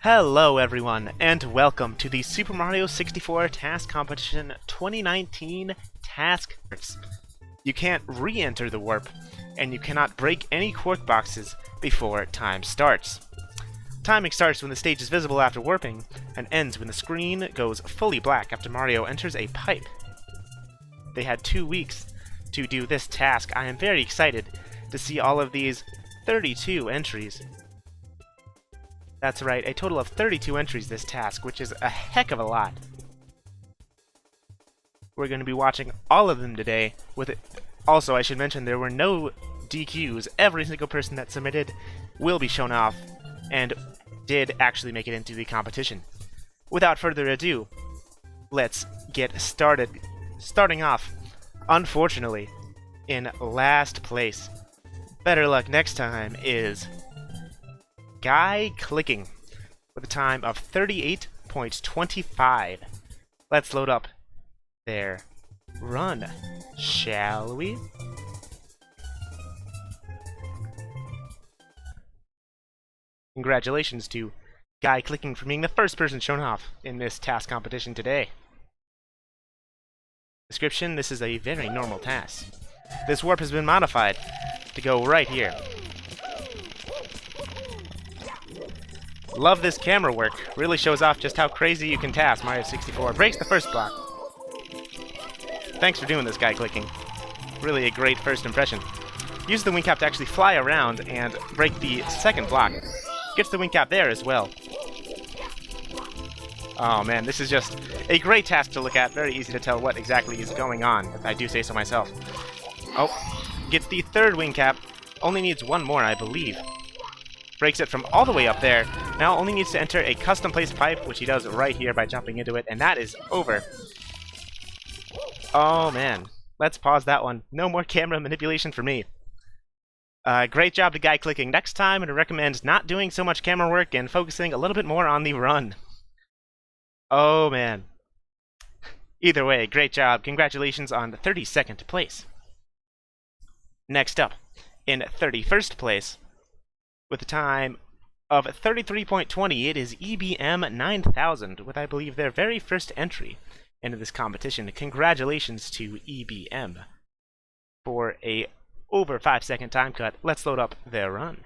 Hello everyone, and welcome to the Super Mario 64 TAS Competition 2019 Task Force. You can't re-enter the warp, and you cannot break any quark boxes before time starts. Timing starts when the stage is visible after warping, and ends when the screen goes fully black after Mario enters a pipe. They had 2 weeks to do this task. I am very excited to see all of these 32 entries. That's right, a total of 32 entries this task, which is a heck of a lot. We're going to be watching all of them today. Also, I should mention there were no DQs. Every single person that submitted will be shown off and did actually make it into the competition. Without further ado, let's get started. Starting off, unfortunately, in last place. Better luck next time is Guy Clicking with a time of 38.25. Let's load up their run, shall we? Congratulations to Guy Clicking for being the first person shown off in this task competition today. Description: this is a very normal task. This warp has been modified to go right here. Love this camera work. Really shows off just how crazy you can task Mario 64. Breaks the first block. Thanks for doing this, Guy Clicking. Really a great first impression. Use the wing cap to actually fly around and break the second block. Gets the wing cap there as well. Oh man, this is just a great task to look at. Very easy to tell what exactly is going on, if I do say so myself. Oh, gets the third wing cap. Only needs one more, I believe. Breaks it from all the way up there. Now only needs to enter a custom placed pipe, which he does right here by jumping into it, and that is over. Oh man, let's pause that one. No more camera manipulation for me. Great job to Guy Clicking. Next time, I'd recommend not doing so much camera work and focusing a little bit more on the run. Oh man. Either way, great job. Congratulations on the 32nd place. Next up, in 31st place, with a time of 33.20, it is EBM 9000, with I believe their very first entry into this competition. Congratulations to EBM for a over 5-second time cut. Let's load up their run.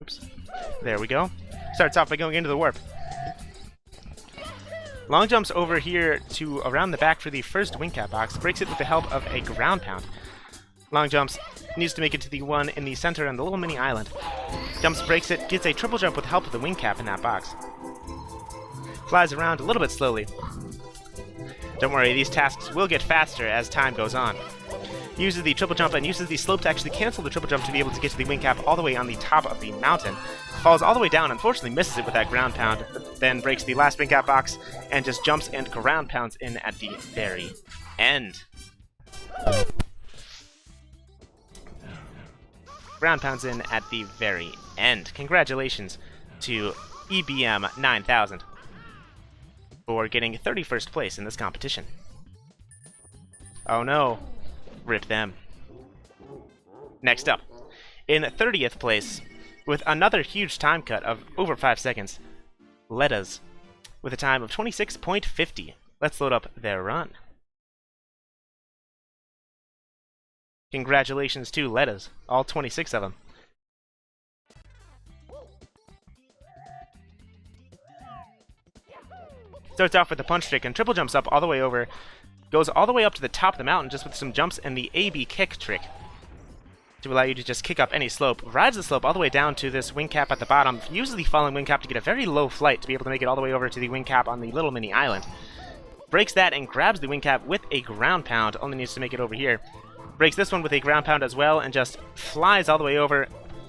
Oops. There we go. Starts off by going into the warp. Long jumps over here to around the back for the first wing cap box. Breaks it with the help of a ground pound. Long jumps, needs to make it to the one in the center on the little mini island. Jumps, breaks it, gets a triple jump with the help of the wing cap in that box. Flies around a little bit slowly. Don't worry, these tasks will get faster as time goes on. Uses the triple jump and uses the slope to actually cancel the triple jump to be able to get to the wing cap all the way on the top of the mountain. Falls all the way down, unfortunately misses it with that ground pound, then breaks the last wing cap box and just jumps and ground pounds in at the very end. Ground pounds in at the very end. Congratulations to EBM 9000 for getting 31st place in this competition. Oh no. Rip them. Next up, in 30th place, with another huge time cut of over 5 seconds, Letas, with a time of 26.50. Let's load up their run. Congratulations to Letas, all 26 of them. Starts off with a punch trick and triple jumps up all the way over. Goes all the way up to the top of the mountain just with some jumps and the AB kick trick to allow you to just kick up any slope. Rides the slope all the way down to this wing cap at the bottom. Uses the falling wing cap to get a very low flight to be able to make it all the way over to the wing cap on the little mini island. Breaks that and grabs the wing cap with a ground pound. Only needs to make it over here. Breaks this one with a ground pound as well and just flies all the way over.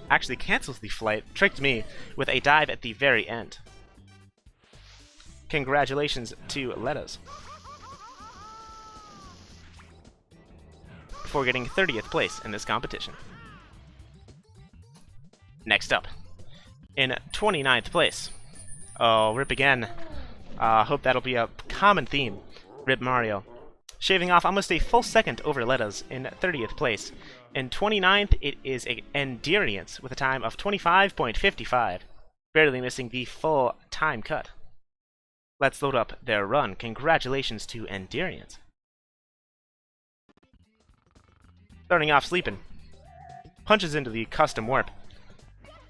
Actually cancels the flight. Tricked me with a dive at the very end. Congratulations to Letas for getting 30th place in this competition. Next up, in 29th place. Oh, rip again. Hope that'll be a common theme. Rip Mario. shaving off almost a full second over Letta's in 30th place. In 29th, it is Endurance with a time of 25.55, barely missing the full time cut. Let's load up their run. Congratulations to Endurance. Starting off sleeping. Punches into the custom warp.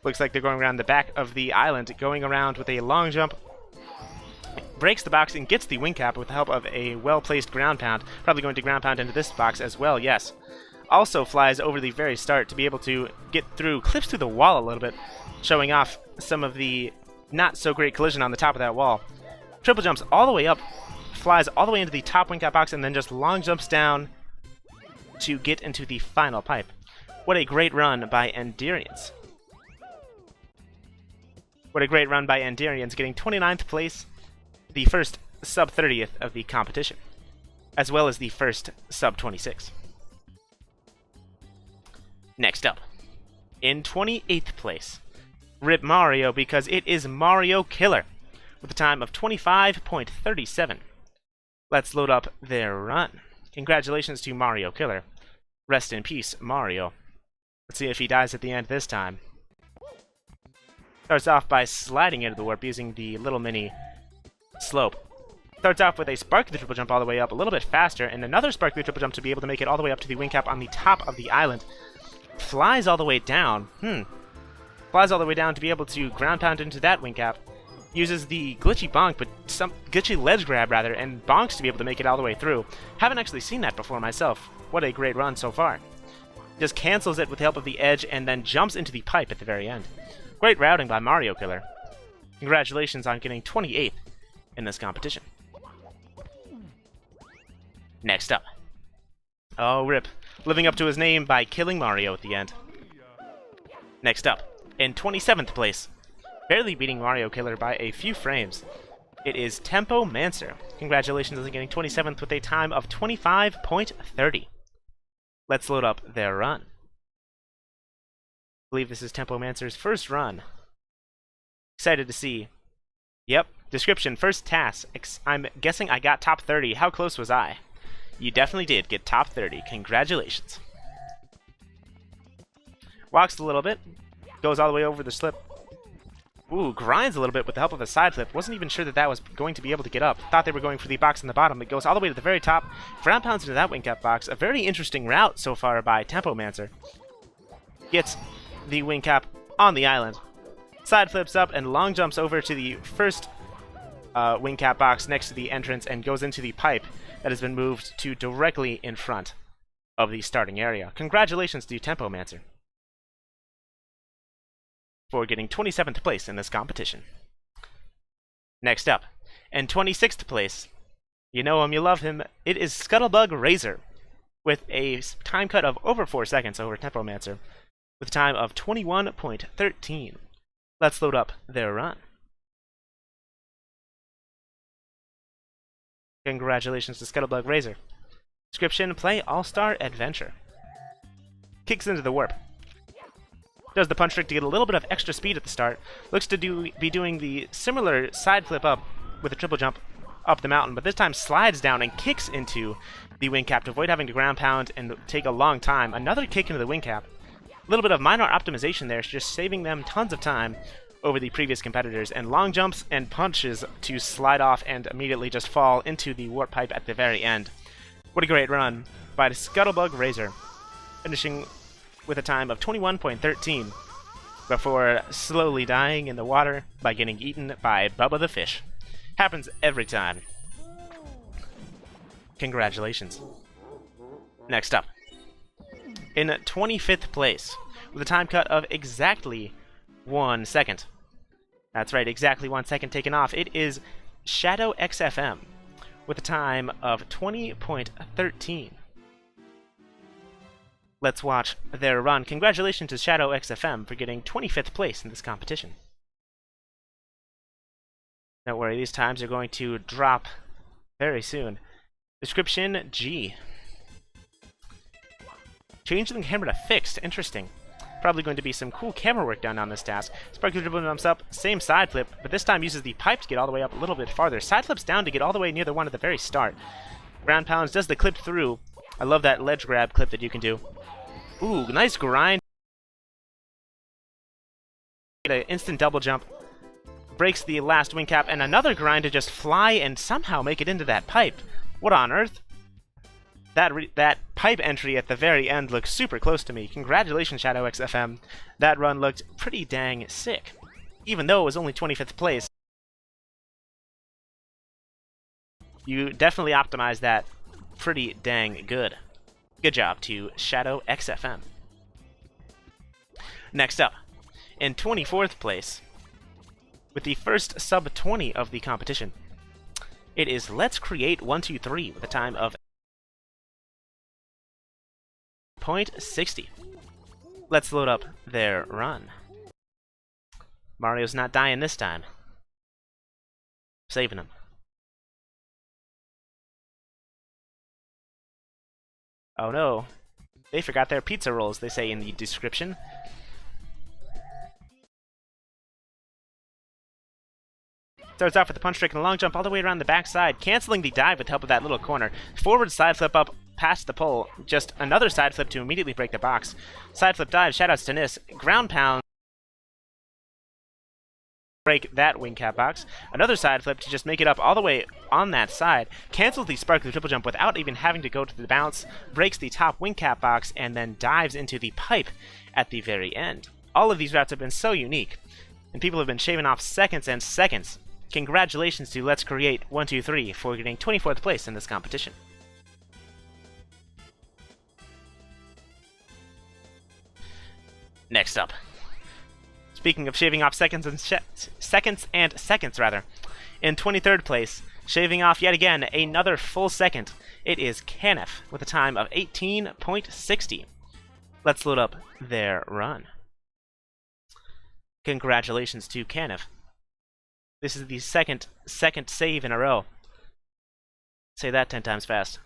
Looks like they're going around the back of the island, going around with a long jump. Breaks the box and gets the wing cap with the help of a well-placed ground pound. Probably going to ground pound into this box as well, yes. Also flies over the very start to be able to get through, clips through the wall a little bit, showing off some of the not-so-great collision on the top of that wall. Triple jumps all the way up, flies all the way into the top wing cap box, and then just long jumps down to get into the final pipe. What a great run by Endurance. What a great run by Endurance, getting 29th place, the first sub-30th of the competition, as well as the first sub-26. Next up, in 28th place, rip Mario because it is Mario Killer, with a time of 25.37. Let's load up their run. Congratulations to Mario Killer. Rest in peace, Mario. Let's see if he dies at the end this time. Starts off by sliding into the warp using the little mini slope. Starts off with a sparkly triple jump all the way up a little bit faster, and another sparkly triple jump to be able to make it all the way up to the wing cap on the top of the island. Flies all the way down. Flies all the way down to be able to ground pound into that wing cap. Uses the glitchy bonk, but some glitchy ledge grab rather, and bonks to be able to make it all the way through. Haven't actually seen that before myself. What a great run so far. Just cancels it with the help of the edge and then jumps into the pipe at the very end. Great routing by Mario Killer. Congratulations on getting 28th in this competition. Next up. Oh, rip. Living up to his name by killing Mario at the end. Next up, in 27th place, barely beating Mario Killer by a few frames, it is Tempo Mancer. Congratulations on getting 27th with a time of 25.30. Let's load up their run. I believe this is Tempo Mancer's first run. Excited to see. Yep, description, first TAS. I'm guessing I got top 30. How close was I? You definitely did get top 30. Congratulations. Walks a little bit. Goes all the way over the slip. Ooh, grinds a little bit with the help of a side flip. Wasn't even sure that that was going to be able to get up. Thought they were going for the box in the bottom. It goes all the way to the very top. Ground pounds into that wing cap box. A very interesting route so far by Tempo Mancer. Gets the wing cap on the island. Side flips up and long jumps over to the first wing cap box next to the entrance and goes into the pipe that has been moved to directly in front of the starting area. Congratulations to Tempo Mancer for getting 27th place in this competition. Next up, in 26th place, you know him, you love him, it is Scuttlebug Razor, with a time cut of over 4 seconds over Tempo Mancer, with a time of 21.13. Let's load up their run. Congratulations to Scuttlebug Razor. Description, play All-Star Adventure. Kicks into the warp. Does the punch trick to get a little bit of extra speed at the start. Looks to be doing the similar side flip up with a triple jump up the mountain, but this time slides down and kicks into the wing cap to avoid having to ground pound and take a long time. Another kick into the wing cap. A little bit of minor optimization there, just saving them tons of time over the previous competitors, and long jumps and punches to slide off and immediately just fall into the warp pipe at the very end. What a great run by the Scuttlebug Razor, finishing with a time of 21.13 before slowly dying in the water by getting eaten by Bubba the Fish. Happens every time. Congratulations. Next up, in 25th place, with a time cut of exactly 1 second. That's right, exactly 1 second taken off. It is Shadow XFM with a time of 20.13. Let's watch their run. Congratulations to Shadow XFM for getting 25th place in this competition. Don't worry, these times are going to drop very soon. Description, G. Changing the camera to fixed. Interesting. Probably going to be some cool camera work done on this task. Sparkly dribble jumps up, same side flip, but this time uses the pipe to get all the way up a little bit farther. Side flips down to get all the way near the one at the very start. Ground pounds does the clip through. I love that ledge grab clip that you can do. Ooh, nice grind. Get an instant double jump. Breaks the last wing cap, and another grind to just fly and somehow make it into that pipe. What on earth? That pipe entry at the very end looks super close to me. Congratulations, Shadow XFM. That run looked pretty dang sick. Even though it was only 25th place. You definitely optimized that pretty dang good. Good job to Shadow XFM. Next up, in 24th place, with the first sub-20 of the competition, it is Let's Create 123 with a time of .60. Let's load up their run. Mario's not dying this time. Saving him. Oh no, they forgot their pizza rolls, they say in the description. Starts off with the punch trick and a long jump all the way around the backside, canceling the dive with the help of that little corner. Forward side flip up past the pole, just another side flip to immediately break the box. Side flip dive, shoutouts to Nis. Ground pound. Break that wing cap box. Another side flip to just make it up all the way on that side. Cancels the sparkly triple jump without even having to go to the bounce. Breaks the top wing cap box and then dives into the pipe at the very end. All of these routes have been so unique, and people have been shaving off seconds and seconds. Congratulations to Let's Create 123 for getting 24th place in this competition. Next up, speaking of shaving off seconds, in 23rd place, shaving off yet again another full second, it is Canif with a time of 18.60. Let's load up their run. Congratulations to Canif. This is the second save in a row. Say that 10 times fast.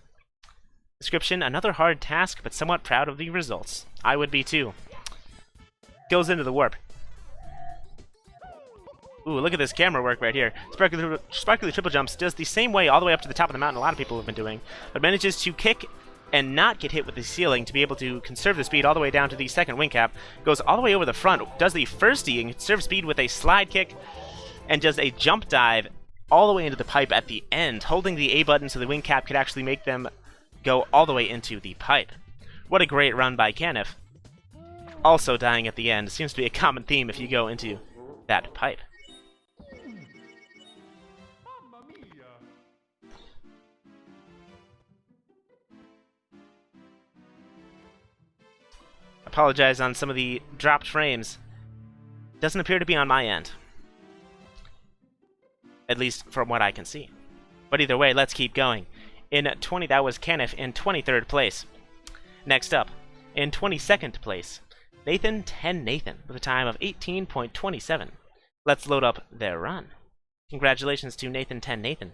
Description, another hard task, but somewhat proud of the results. I would be too. Goes into the warp. Ooh, look at this camera work right here. Sparkly triple jumps does the same way all the way up to the top of the mountain a lot of people have been doing, but manages to kick and not get hit with the ceiling to be able to conserve the speed all the way down to the second wing cap. Goes all the way over the front, does the firstie and conserves speed with a slide kick, and does a jump dive all the way into the pipe at the end, holding the A button so the wing cap could actually make them go all the way into the pipe. What a great run by Canif. Also dying at the end seems to be a common theme if you go into that pipe. Apologize on some of the dropped frames. Doesn't appear to be on my end. At least from what I can see. But either way, let's keep going. That was Canif in 23rd place. Next up, in 22nd place, Nathan with a time of 18.27. Let's load up their run. Congratulations to Nathan.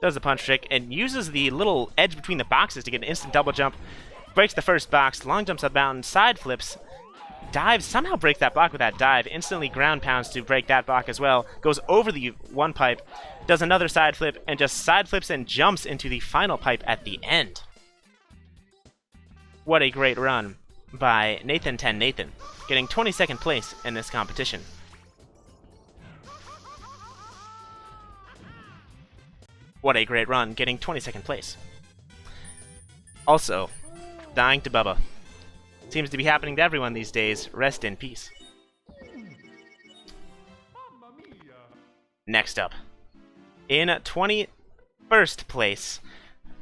Does the punch trick and uses the little edge between the boxes to get an instant double jump. Breaks the first box, long jumps up mountain, side flips, dives, somehow breaks that block with that dive, instantly ground pounds to break that block as well, goes over the one pipe, does another side flip, and just side flips and jumps into the final pipe at the end. What a great run by Nathan, getting 22nd place in this competition. What a great run, getting 22nd place. Also, dying to Bubba. Seems to be happening to everyone these days. Rest in peace. Next up, in 21st place,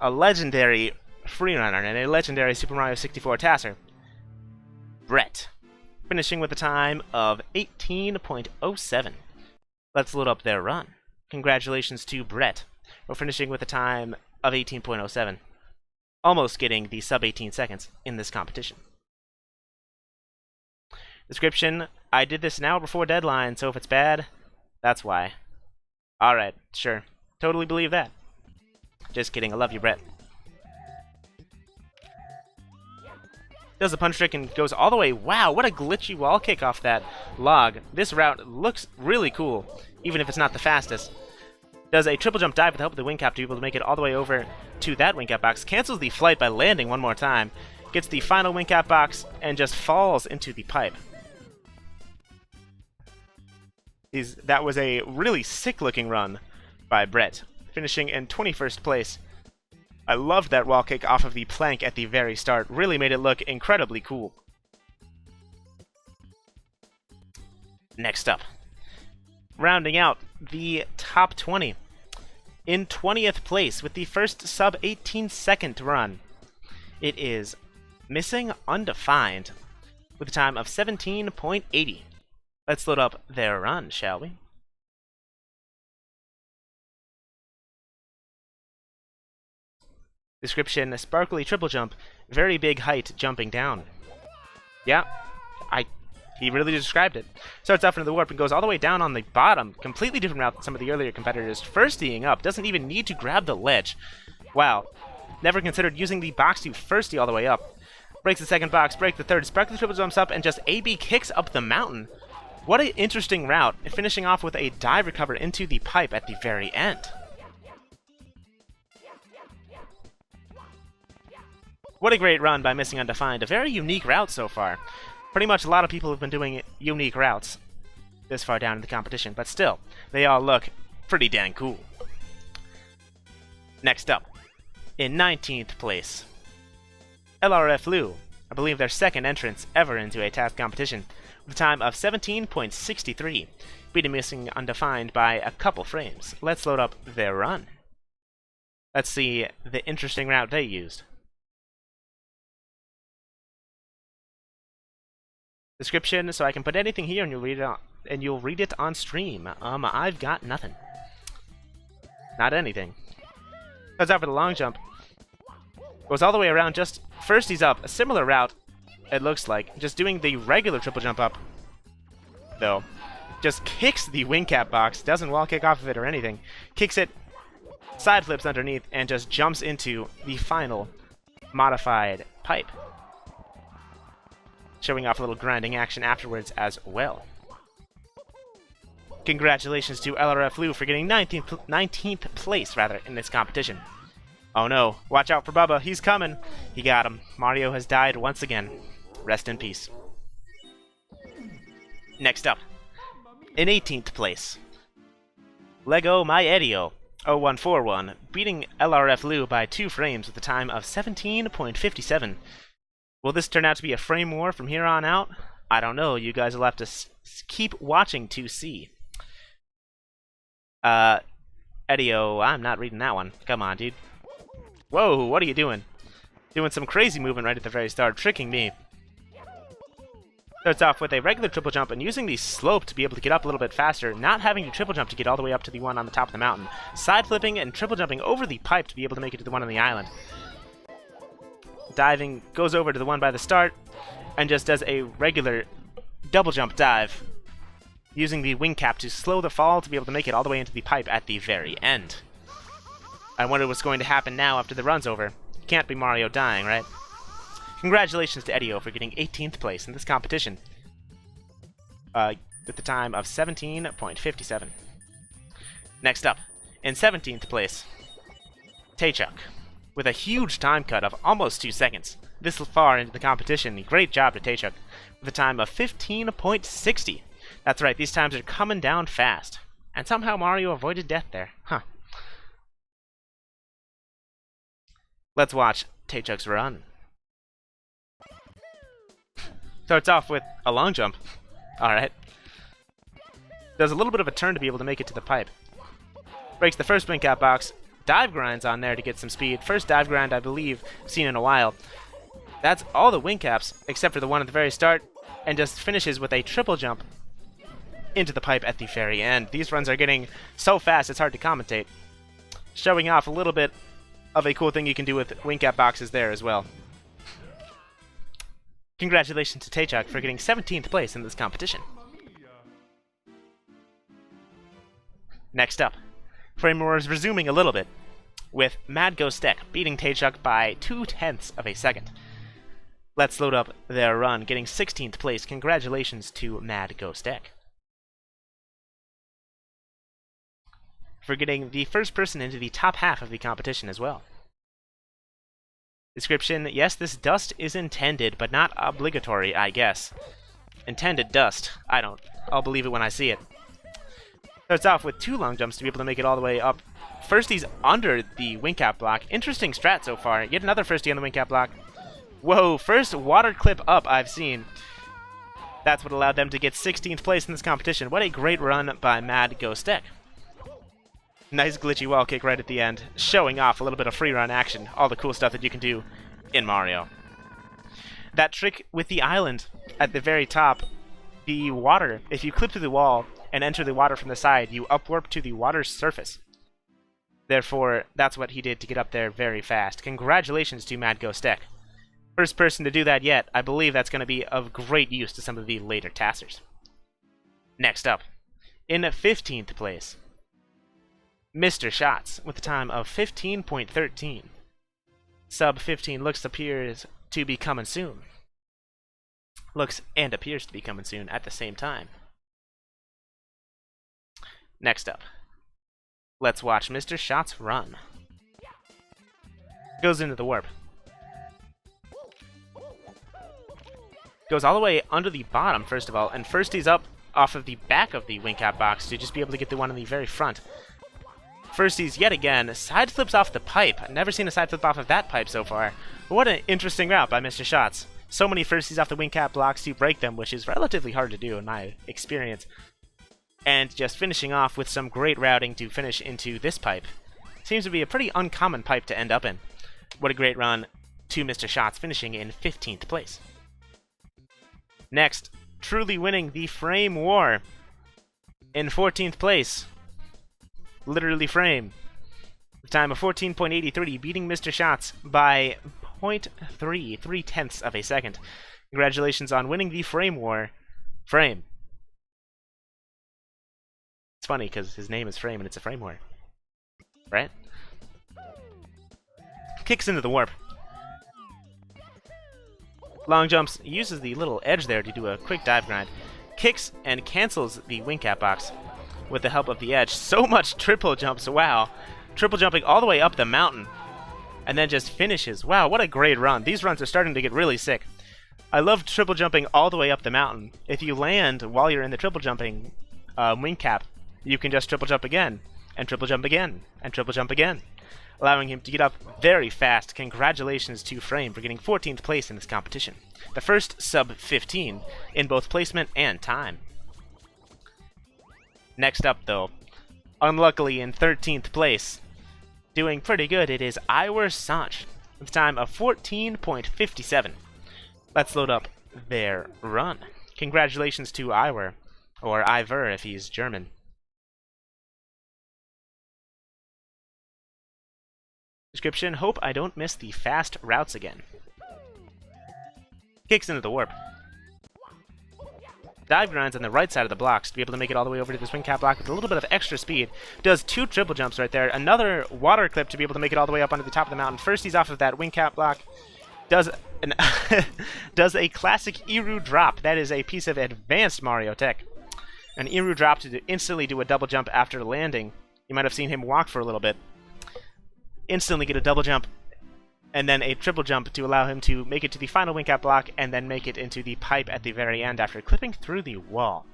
a legendary freerunner and a legendary Super Mario 64 TASer, Brett, finishing with a time of 18.07. Let's load up their run. Congratulations to Brett for finishing with a time of 18.07. Almost getting the sub 18 seconds in this competition. Description, I did this an hour before deadline, so if it's bad, that's why. Alright, sure. Totally believe that. Just kidding, I love you, Brett. Does a punch trick and goes all the way. Wow, what a glitchy wall kick off that log. This route looks really cool, even if it's not the fastest. Does a triple jump dive with the help of the wing cap to be able to make it all the way over to that wing cap box. Cancels the flight by landing one more time. Gets the final wing cap box and just falls into the pipe. That was a really sick-looking run by Brett, finishing in 21st place. I loved that wall kick off of the plank at the very start. Really made it look incredibly cool. Next up, rounding out the top 20. In 20th place with the first sub 18-second run, it is Missing Undefined with a time of 17.80. Let's load up their run, shall we? Description: sparkly triple jump, very big height jumping down. Yeah, he really described it. Starts off into the warp and goes all the way down on the bottom. Completely different route than some of the earlier competitors. Firsting up, doesn't even need to grab the ledge. Wow, never considered using the box to firsty all the way up. Breaks the second box, breaks the third, sparkly triple jumps up, and just AB kicks up the mountain. What an interesting route, finishing off with a dive recover into the pipe at the very end. What a great run by Missing Undefined. A very unique route so far. Pretty much a lot of people have been doing unique routes this far down in the competition, but still, they all look pretty dang cool. Next up, in 19th place, LRF Lou. I believe their second entrance ever into a TAS competition, with a time of 17.63, beating Missing Undefined by a couple frames. Let's load up their run. Let's see the interesting route they used. Description, so I can put anything here and you'll read it on stream. I've got nothing. Not anything. Goes out for the long jump. Goes all the way around, just first he's up. A similar route, it looks like. Just doing the regular triple jump up, though. Just kicks the wing cap box, doesn't wall kick off of it or anything. Kicks it, side flips underneath, and just jumps into the final modified pipe. Showing off a little grinding action afterwards as well. Congratulations to LRF Lou for getting 19th place in this competition. Oh no, watch out for Bubba, he's coming. He got him. Mario has died once again. Rest in peace. Next up, in 18th place, Lego My Edio 0141, beating LRF Lou by 2 frames with a time of 17.57. Will this turn out to be a frame war from here on out? I don't know. You guys will have to keep watching to see. Edio, I'm not reading that one. Come on, dude. Whoa, what are you doing? Doing some crazy movement right at the very start, tricking me. Starts off with a regular triple jump and using the slope to be able to get up a little bit faster, not having to triple jump to get all the way up to the one on the top of the mountain. Side flipping and triple jumping over the pipe to be able to make it to the one on the island. Diving, goes over to the one by the start, and just does a regular double jump dive, using the wing cap to slow the fall to be able to make it all the way into the pipe at the very end. I wonder what's going to happen now after the run's over. Can't be Mario dying, right? Congratulations to Edio for getting 18th place in this competition, with the time of 17.57. Next up, in 17th place, Taychuk, with a huge time cut of almost 2 seconds. This far into the competition, great job to Taychuk, with a time of 15.60. That's right, these times are coming down fast. And somehow Mario avoided death there. Huh. Let's watch Taychuk's run. Starts off with a long jump. Alright. Does a little bit of a turn to be able to make it to the pipe. Breaks the first wing cap box. Dive grinds on there to get some speed. First dive grind, I believe, seen in a while. That's all the wing caps, except for the one at the very start, and just finishes with a triple jump into the pipe at the very end. These runs are getting so fast it's hard to commentate. Showing off a little bit of a cool thing you can do with wing cap boxes there as well. Congratulations to Taychuk for getting 17th place in this competition. Next up, frame wars resuming a little bit, with Mad Ghost Deck beating Taychuk by 0.2 of a second. Let's load up their run, getting 16th place. Congratulations to Mad Ghost Deck for getting the first person into the top half of the competition as well. Description: yes, this dust is intended, but not obligatory, I guess. Intended dust. I'll believe it when I see it. Starts off with 2 long jumps to be able to make it all the way up. First, he's under the wing cap block. Interesting strat so far. Yet another firstie on the wing cap block. Whoa, first water clip up I've seen. That's what allowed them to get 16th place in this competition. What a great run by Mad Ghost Deck. Nice glitchy wall kick right at the end, showing off a little bit of free run action, all the cool stuff that you can do in Mario. That trick with the island at the very top, the water, if you clip through the wall and enter the water from the side, you upwarp to the water's surface. Therefore, that's what he did to get up there very fast. Congratulations to Mad Ghost Deck. First person to do that yet. I believe that's going to be of great use to some of the later tassers. Next up, in 15th place, Mr. Shots with a time of 15.13. Sub 15 appears to be coming soon. Looks and appears to be coming soon at the same time. Next up, let's watch Mr. Shots run. Goes into the warp. Goes all the way under the bottom, first of all, and first he's up off of the back of the wing cap box to just be able to get the one in the very front. First he's yet again side flips off the pipe. I've never seen a side flip off of that pipe so far. But what an interesting route by Mr. Shots. So many firsties off the wing cap blocks to break them, which is relatively hard to do in my experience. And just finishing off with some great routing to finish into this pipe. Seems to be a pretty uncommon pipe to end up in. What a great run to Mr. Shots, finishing in 15th place. Next, truly winning the frame war in 14th place. Literally frame. The time of 14.83, beating Mr. Shots by 0.3, 3/10 of a second. Congratulations on winning the frame war. Frame. It's funny because his name is Frame and it's a frame war. Right? Kicks into the warp. Long jumps, uses the little edge there to do a quick dive grind. Kicks and cancels the wing cap box with the help of the edge. So much triple jumps, wow. Triple jumping all the way up the mountain. And then just finishes. Wow, what a great run. These runs are starting to get really sick. I love triple jumping all the way up the mountain. If you land while you're in the triple jumping wing cap, you can just triple jump again, and triple jump again, and triple jump again, allowing him to get up very fast. Congratulations to Frame for getting 14th place in this competition. The first sub 15 in both placement and time. Next up, though, unluckily in 13th place, doing pretty good, it is Iwer Sanch with a time of 14.57. Let's load up their run. Congratulations to Iwer, or Iver if he's German. Description: hope I don't miss the fast routes again. Kicks into the warp. Dive grinds on the right side of the blocks to be able to make it all the way over to this wing cap block with a little bit of extra speed. Does 2 triple jumps right there. Another water clip to be able to make it all the way up onto the top of the mountain. First he's off of that wing cap block. Does an does a classic Iru drop. That is a piece of advanced Mario tech. An Iru drop to instantly do a double jump after landing. You might have seen him walk for a little bit. Instantly get a double jump and then a triple jump to allow him to make it to the final wing cap block and then make it into the pipe at the very end after clipping through the wall.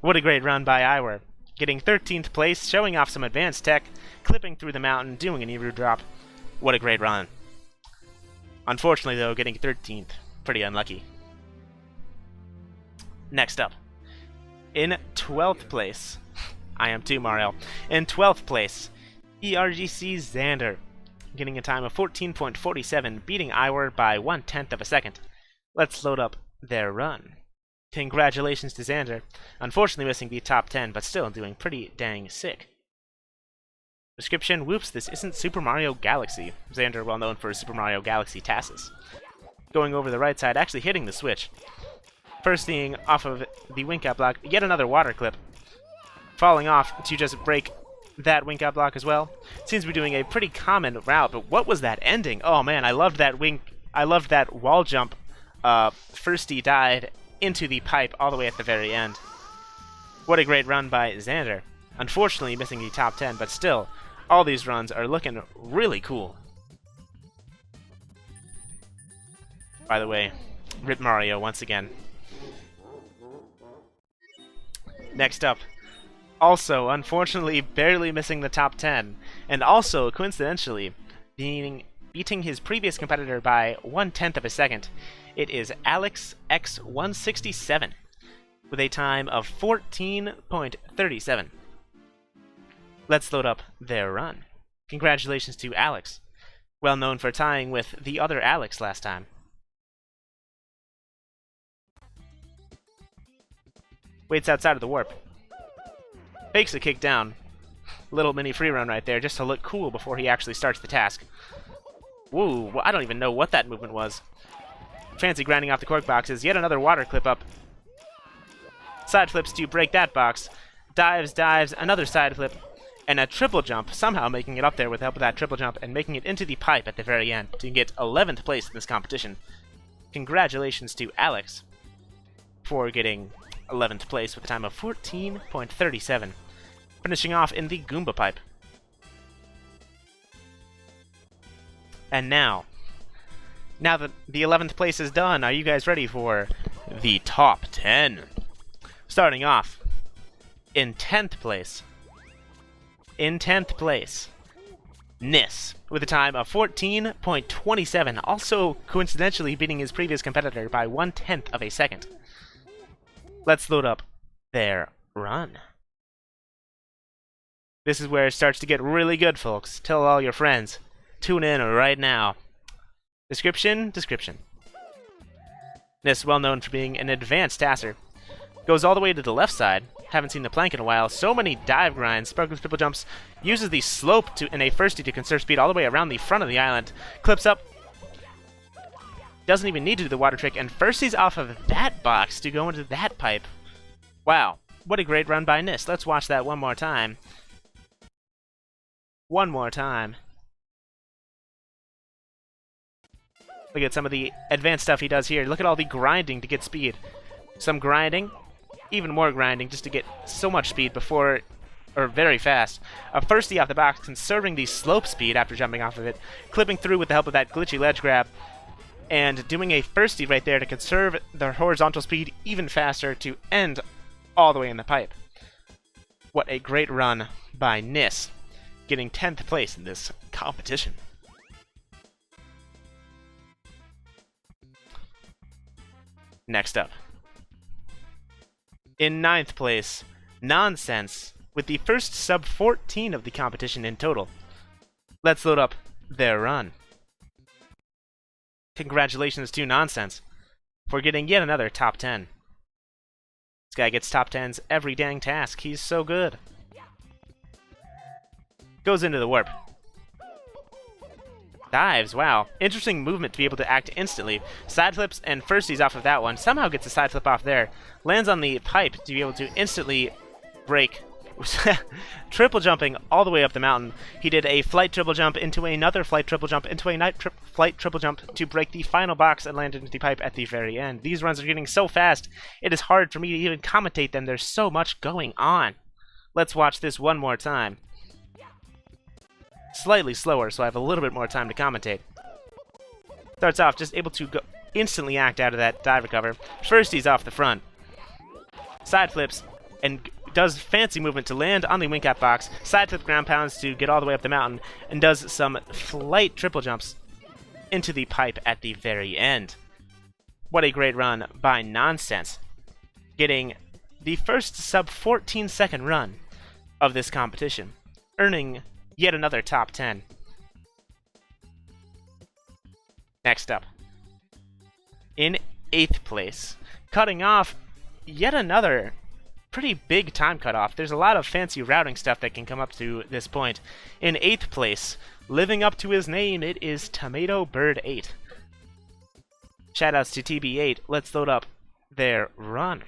What a great run by Iwer. Getting 13th place, showing off some advanced tech, clipping through the mountain, doing an Iru drop. What a great run. Unfortunately though, getting 13th. Pretty unlucky. Next up, in 12th place, I am too, Mario. In 12th place, ERGC Xander, getting a time of 14.47, beating Iwer by 1/10 of a second. Let's load up their run. Congratulations to Xander. Unfortunately missing the top 10, but still doing pretty dang sick. Description: whoops, this isn't Super Mario Galaxy. Xander, well known for his Super Mario Galaxy TASs. Going over the right side, actually hitting the switch. First being off of the wing cap block, yet another water clip. Falling off to just break that wink out block as well. Seems to be doing a pretty common route, but what was that ending? Oh man, I loved that wink. I loved that wall jump. Firsty dive into the pipe all the way at the very end. What a great run by Xander. Unfortunately missing the top 10, but still, all these runs are looking really cool. By the way, rip Mario once again. Next up, also, unfortunately, barely missing the top 10, and also, coincidentally, beating his previous competitor by 1/10 of a second. It is Alex X167, with a time of 14.37. Let's load up their run. Congratulations to Alex, well known for tying with the other Alex last time. Waits outside of the warp. Fakes a kick down. Little mini free run right there, just to look cool before he actually starts the task. Woo, well, I don't even know what that movement was. Fancy grinding off the cork boxes. Yet another water clip up. Side flips to break that box. Dives, another side flip, and a triple jump, somehow making it up there with the help of that triple jump and making it into the pipe at the very end to get 11th place in this competition. Congratulations to Alex for getting 11th place with a time of 14.37. Finishing off in the Goomba pipe. And now that the 11th place is done, are you guys ready for the top 10? Starting off in 10th place. Nis, with a time of 14.27, also coincidentally beating his previous competitor by 1/10 of a second. Let's load up their run. This is where it starts to get really good, folks. Tell all your friends. Tune in right now. Description. Nis, well known for being an advanced tasser. Goes all the way to the left side. Haven't seen the plank in a while. So many dive grinds, sparkles, triple jumps. Uses the slope in a firstie to conserve speed all the way around the front of the island. Clips up. Doesn't even need to do the water trick, and firsties off of that box to go into that pipe. Wow, what a great run by Nis. Let's watch that one more time. Look at some of the advanced stuff he does here. Look at all the grinding to get speed. Some grinding, even more grinding, just to get so much speed before, or very fast. A firstie off the box, conserving the slope speed after jumping off of it, clipping through with the help of that glitchy ledge grab, and doing a firstie right there to conserve the horizontal speed even faster to end all the way in the pipe. What a great run by Nis, getting 10th place in this competition. Next up, in 9th place, Nonsense, with the first sub 14 of the competition in total. Let's load up their run. Congratulations to Nonsense for getting yet another top 10. This guy gets top 10s every dang task. He's so good. Goes into the warp. Dives, wow. Interesting movement to be able to act instantly. Side flips and firsties off of that one. Somehow gets a side flip off there. Lands on the pipe to be able to instantly break. Triple jumping all the way up the mountain. He did a flight triple jump into another flight triple jump into a flight triple jump to break the final box and land into the pipe at the very end. These runs are getting so fast, it is hard for me to even commentate them. There's so much going on. Let's watch this one more time. Slightly slower, so I have a little bit more time to commentate. Starts off just able to go instantly act out of that dive recover. Firsties off the front. Side flips and does fancy movement to land on the wing cap box. Side flip ground pounds to get all the way up the mountain and does some flight triple jumps into the pipe at the very end. What a great run by Nonsense, getting the first sub 14-second run of this competition, earning yet another top 10. Next up, in 8th place, cutting off yet another pretty big time cutoff. There's a lot of fancy routing stuff that can come up to this point. In 8th place, living up to his name, it is Tomato Bird 8. Shoutouts to TB8. Let's load up their run.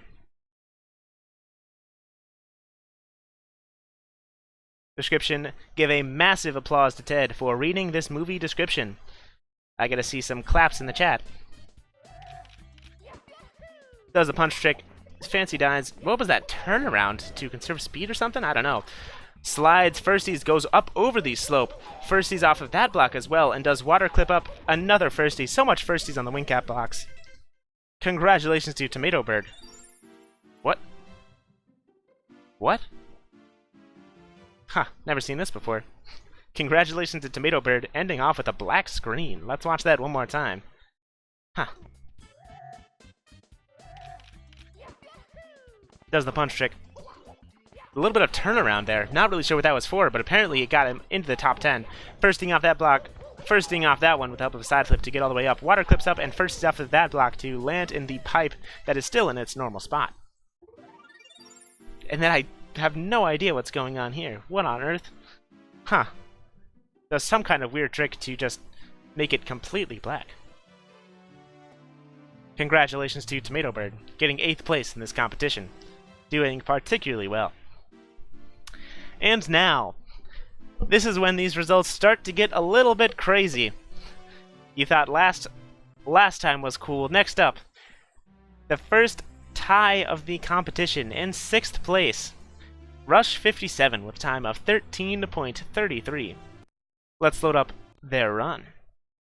Description, give a massive applause to Ted for reading this movie description. I gotta see some claps in the chat. Does the punch trick. Fancy dies. What was that turnaround to conserve speed or something? I don't know. Slides firsties, goes up over the slope. Firsties off of that block as well, and does water clip up another firstie. So much firsties on the wing cap blocks. Congratulations to Tomato Bird. What? What? Huh, never seen this before. Congratulations to Tomato Bird, ending off with a black screen. Let's watch that one more time. Huh. Does the punch trick. A little bit of turnaround there. Not really sure what that was for, but apparently it got him into the top 10. Firsting off that block. Firsting off that one with the help of a side flip to get all the way up. Water clips up and firsts off of that block to land in the pipe that is still in its normal spot. And then I have no idea what's going on here. What on earth? Huh. Does some kind of weird trick to just make it completely black. Congratulations to Tomato Bird, getting 8th place in this competition. Doing particularly well. And now, this is when these results start to get a little bit crazy. You thought last time was cool. Next up, the first tie of the competition in 6th place. Rush 57 with a time of 13.33. Let's load up their run.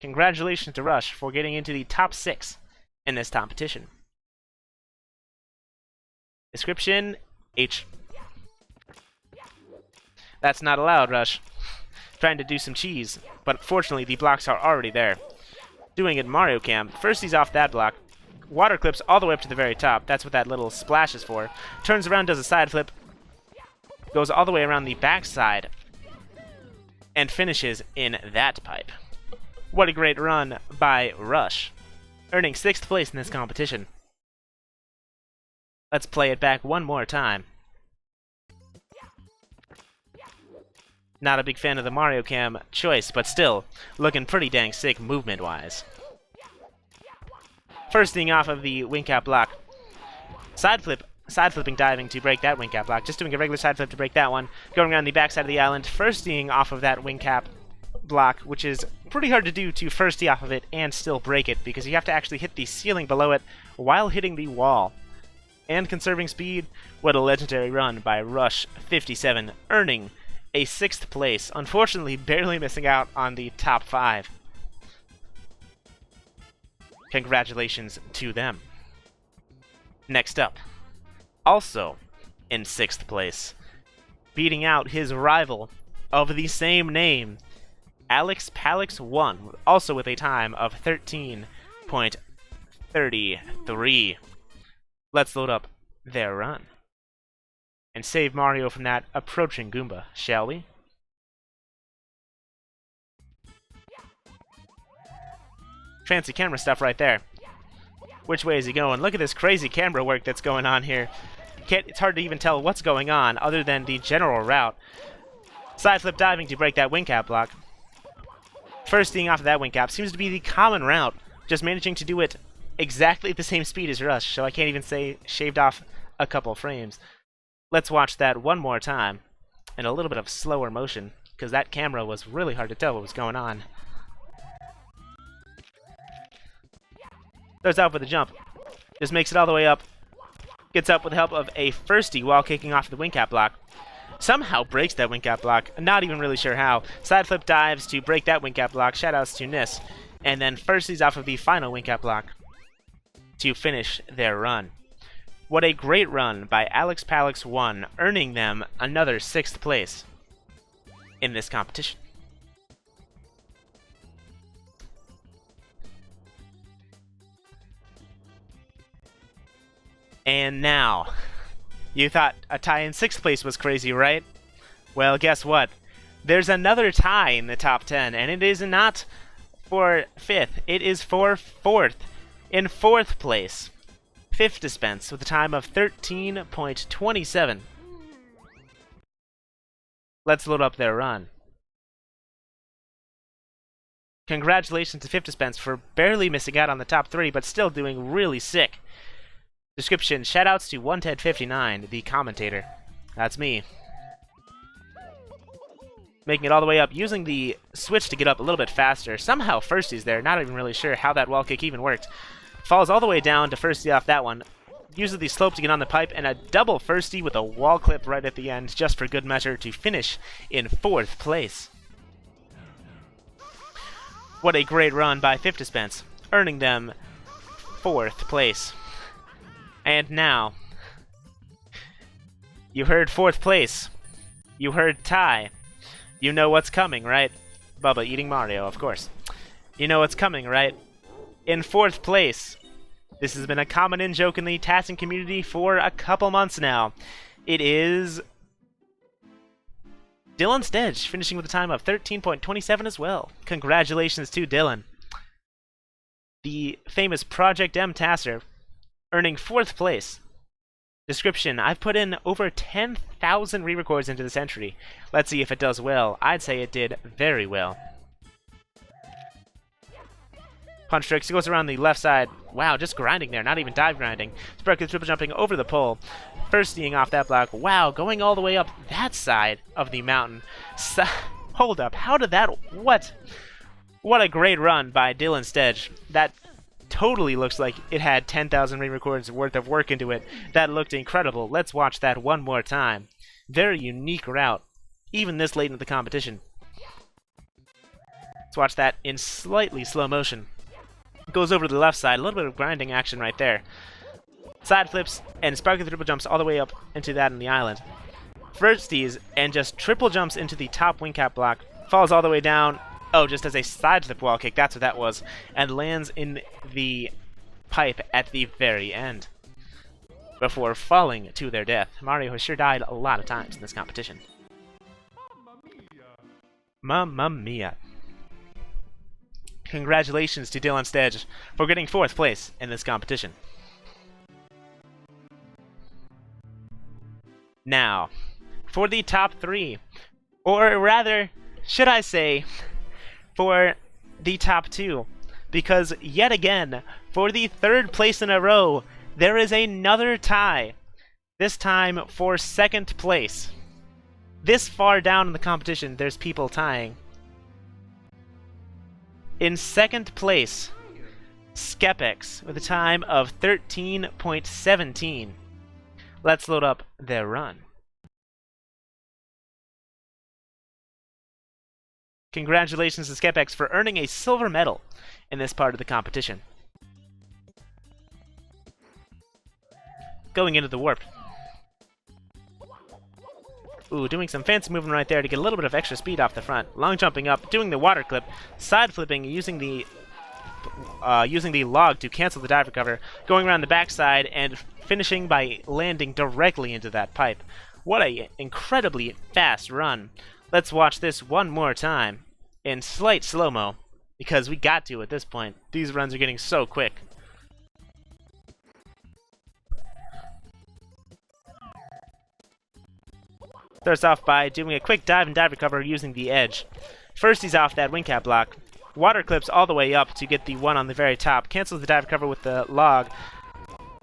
Congratulations to Rush for getting into the top 6 in this competition. Description, H. That's not allowed, Rush. Trying to do some cheese, but fortunately the blocks are already there. Doing it Mario Cam. First he's off that block. Water clips all the way up to the very top. That's what that little splash is for. Turns around, does a side flip. Goes all the way around the backside. And finishes in that pipe. What a great run by Rush. Earning 6th place in this competition. Let's play it back one more time. Not a big fan of the Mario Cam choice, but still, looking pretty dang sick movement-wise. Firsting off of the wing cap block. Side flipping diving to break that wing cap block. Just doing a regular side flip to break that one. Going around the backside of the island. Firsting off of that wing cap block, which is pretty hard to do to firstie off of it and still break it, because you have to actually hit the ceiling below it while hitting the wall. And conserving speed, what a legendary run by Rush 57, earning a 6th place, unfortunately barely missing out on the top 5. Congratulations to them. Next up, also in 6th place, beating out his rival of the same name, Alex Palix 1, also with a time of 13.33. Let's load up their run. And save Mario from that approaching Goomba, shall we? Fancy camera stuff right there. Which way is he going? Look at this crazy camera work that's going on here. It's hard to even tell what's going on other than the general route. Side flip diving to break that wing cap block. Firsting off of that wing cap seems to be the common route, just managing to do it exactly at the same speed as Rush, so I can't even say shaved off a couple frames. Let's watch that one more time in a little bit of slower motion, because that camera was really hard to tell what was going on. Starts out with a jump. Just makes it all the way up. Gets up with the help of a firstie while kicking off the wing cap block. Somehow breaks that wing cap block. Not even really sure how. Side flip dives to break that wing cap block. Shoutouts to Nis. And then firsties off of the final wing cap block to finish their run. What a great run by Alex Palix 1, earning them another 6th place in this competition. And now, you thought a tie in 6th place was crazy, right? Well, guess what? There's another tie in the top 10, and it is not for 5th, it is for 4th. In 4th place, 5th dispense with a time of 13.27. Let's load up their run. Congratulations to 5th dispense for barely missing out on the top 3, but still doing really sick. Description, shoutouts to OneTed59, the commentator. That's me. making it all the way up, using the switch to get up a little bit faster. Somehow Firsty's there, not even really sure how that wall kick even worked. Falls all the way down to Firsty off that one. Uses the slope to get on the pipe, and a double Firsty with a wall clip right at the end, just for good measure, to finish in 4th place. What a great run by Fifth Dispense, earning them 4th place. And now, you heard 4th place. You heard tie. You know what's coming, right? Bubba eating Mario, of course. You know what's coming, right? In 4th place. This has been a common in-joke in the TASing community for a couple months now. It is Dylan Stedge, finishing with a time of 13.27 as well. Congratulations to Dylan. The famous Project M Tasser, earning 4th place. Description: I've put in over 10,000 re-records into this entry. Let's see if it does well. I'd say it did very well. Punch tricks, goes around the left side. Wow, just grinding there, not even dive grinding. Sparky triple jumping over the pole. Firstying off that block. Wow, going all the way up that side of the mountain. Hold up, how did that... What? What a great run by Dylan Stedge. That totally looks like it had 10,000 re-records worth of work into it. That looked incredible. Let's watch that one more time. Very unique route, even this late in the competition. Let's watch that in slightly slow motion. Goes over to the left side, a little bit of grinding action right there. Side flips and Sparky triple jumps all the way up into that in the island. Firsties and just triple jumps into the top wing cap block. Falls all the way down. Oh, just as a side flip wall kick, that's what that was. And lands in the pipe at the very end, before falling to their death. Mario has sure died a lot of times in this competition. Mamma mia. Congratulations to Dylan Stedge for getting 4th place in this competition. Now, for the top 3, or rather, should I say, for the top 2, because yet again, for the 3rd place in a row, there is another tie, this time for 2nd place. This far down in the competition, there's people tying. In 2nd place, Skepex with a time of 13.17. Let's load up their run. Congratulations to Skepex for earning a silver medal in this part of the competition. Going into the warp. Ooh, doing some fancy movement right there to get a little bit of extra speed off the front. Long jumping up, doing the water clip, side flipping, using the log to cancel the dive recover, going around the backside and finishing by landing directly into that pipe. What a incredibly fast run. Let's watch this one more time in slight slow-mo, because we got to at this point. These runs are getting so quick. Starts off by doing a quick dive and dive recover using the edge. First he's off that wing cap block. Water clips all the way up to get the one on the very top. Cancels the dive recover with the log.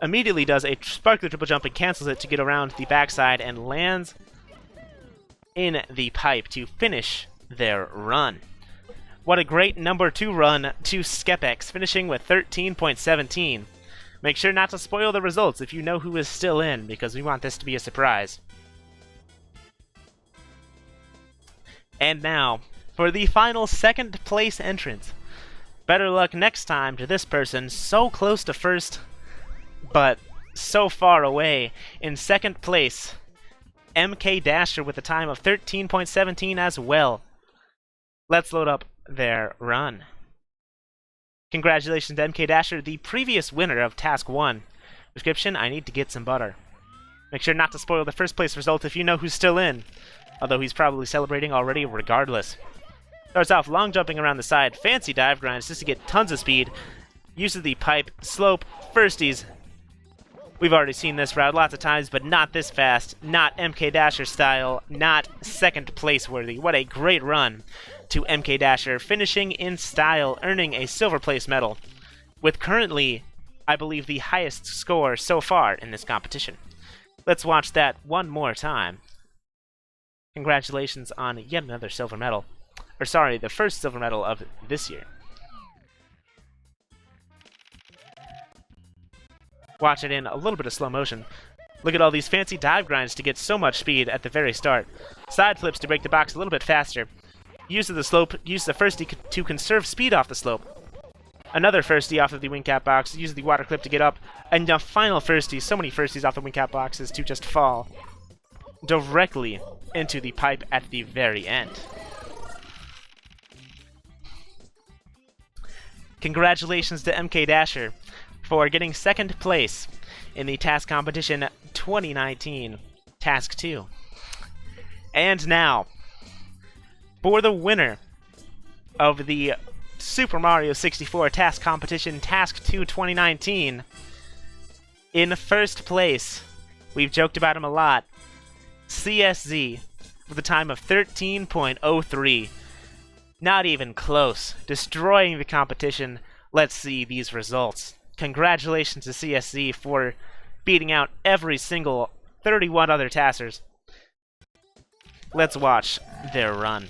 Immediately does a sparkly triple jump and cancels it to get around the backside and lands in the pipe to finish their run. What a great number 2 run to Skepex, finishing with 13.17. Make sure not to spoil the results if you know who is still in, because we want this to be a surprise. And now, for the final 2nd place entrant. Better luck next time to this person, so close to 1st, but so far away. In 2nd place, MK Dasher with a time of 13.17 as well. Let's load up their run. Congratulations to MK Dasher, the previous winner of Task 1. Description: I need to get some butter. Make sure not to spoil the 1st place result if you know who's still in. Although he's probably celebrating already regardless. Starts off long jumping around the side, fancy dive grinds just to get tons of speed. Uses the pipe, slope, firsties. We've already seen this route lots of times, but not this fast, not MK Dasher style, not 2nd place worthy. What a great run to MK Dasher, finishing in style, earning a silver place medal, with currently, I believe, the highest score so far in this competition. Let's watch that one more time. Congratulations on yet another silver medal. Or sorry, the first silver medal of this year. Watch it in a little bit of slow motion. Look at all these fancy dive grinds to get so much speed at the very start. Side flips to break the box a little bit faster. Use of the slope, use the firstie to conserve speed off the slope. Another firstie off of the wing cap box, use the water clip to get up, and the final firstie, so many firsties off the wing cap boxes to just fall directly into the pipe at the very end. Congratulations to MK Dasher for getting second place in the Task Competition 2019 Task 2. And now, for the winner of the Super Mario 64 Task Competition Task 2 2019, in first place, we've joked about him a lot, CSZ, with a time of 13.03. Not even close. Destroying the competition. Let's see these results. Congratulations to CSZ for beating out every single 31 other Tassers. Let's watch their run.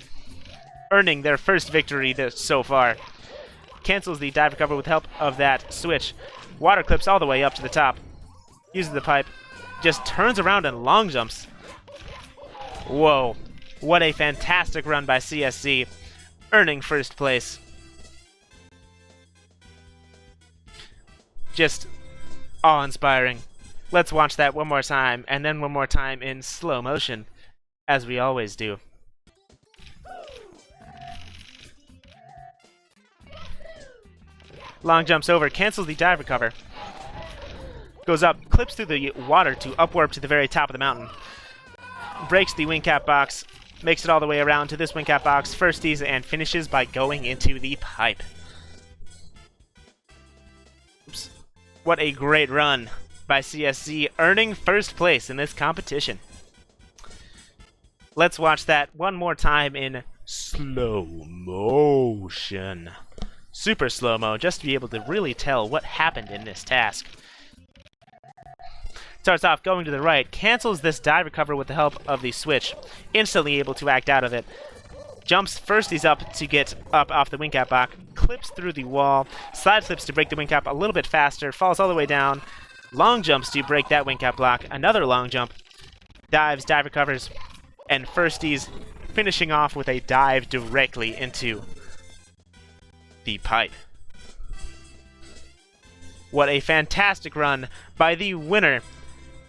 Earning their first victory so far. Cancels the dive recover with help of that switch. Water clips all the way up to the top. Uses the pipe. Just turns around and long jumps. Whoa. What a fantastic run by CSZ. Earning first place. Just awe-inspiring. Let's watch that one more time, and then one more time in slow motion, as we always do. Long jumps over, cancels the dive recover. Goes up, clips through the water to upwarp to the very top of the mountain. Breaks the wing cap box, makes it all the way around to this wing cap box, firsties, and finishes by going into the pipe. Oops. What a great run by CSZ, earning first place in this competition. Let's watch that one more time in slow motion. Super slow-mo, just to be able to really tell what happened in this task. Starts off going to the right, cancels this dive recover with the help of the switch, instantly able to act out of it. Jumps firsties up to get up off the wing cap box, clips through the wall, side flips to break the wing cap a little bit faster, falls all the way down, long jumps to break that wing cap block, another long jump, dives, dive recovers, and firsties, finishing off with a dive directly into the pipe. What a fantastic run by the winner,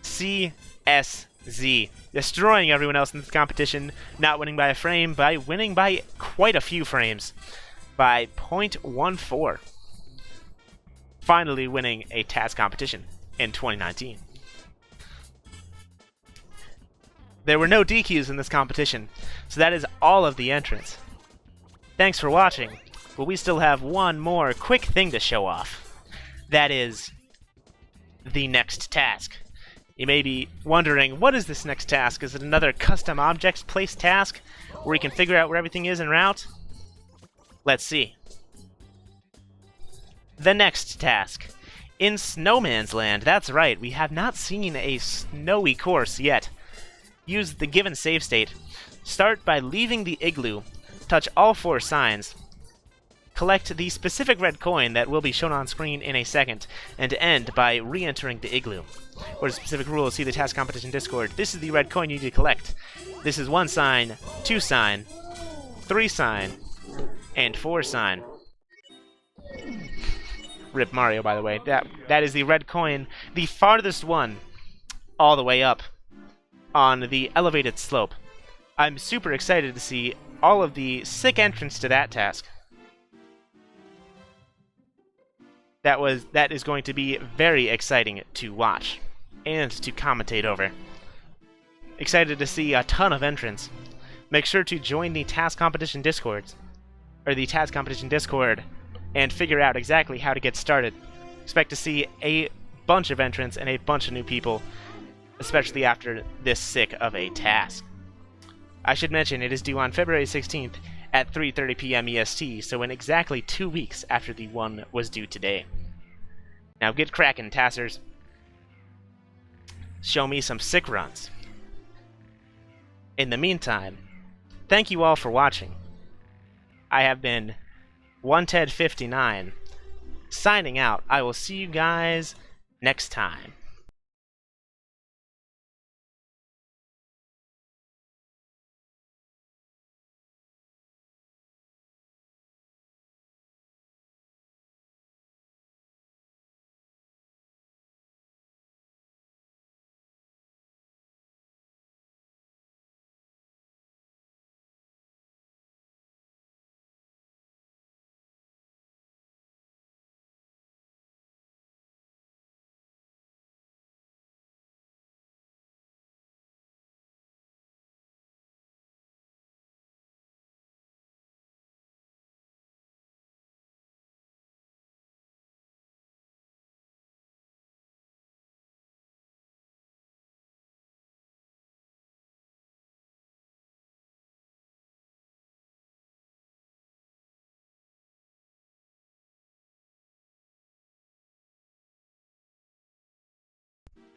CSZ, destroying everyone else in this competition, not winning by a frame, by winning by quite a few frames, by 0.14. Finally winning a task competition in 2019. There were no DQs in this competition, so that is all of the entrants. Thanks for watching, but we still have one more quick thing to show off. That is the next task. You may be wondering, what is this next task? Is it another custom objects place task where you can figure out where everything is en route? Let's see. The next task. In Snowman's Land, that's right, we have not seen a snowy course yet. Use the given save state. Start by leaving the igloo. Touch all 4 signs. Collect the specific red coin that will be shown on screen in a second, and end by re-entering the igloo. For specific rules, see the Task Competition Discord. This is the red coin you need to collect. This is 1 sign, 2 sign, 3 sign, and 4 sign. Rip Mario, by the way. That is the red coin, the farthest one, all the way up on the elevated slope. I'm super excited to see all of the sick entrants to that task. That is going to be very exciting to watch and to commentate over. Excited to see a ton of entrants. Make sure to join the Task Competition Discord, and figure out exactly how to get started. Expect to see a bunch of entrants and a bunch of new people, especially after this sick of a task. I should mention it is due on February 16th at 3:30 p.m. EST, so in exactly 2 weeks after the one was due today. Now get cracking, Tassers. Show me some sick runs. In the meantime, thank you all for watching. I have been OneTed59, signing out. I will see you guys next time.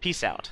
Peace out.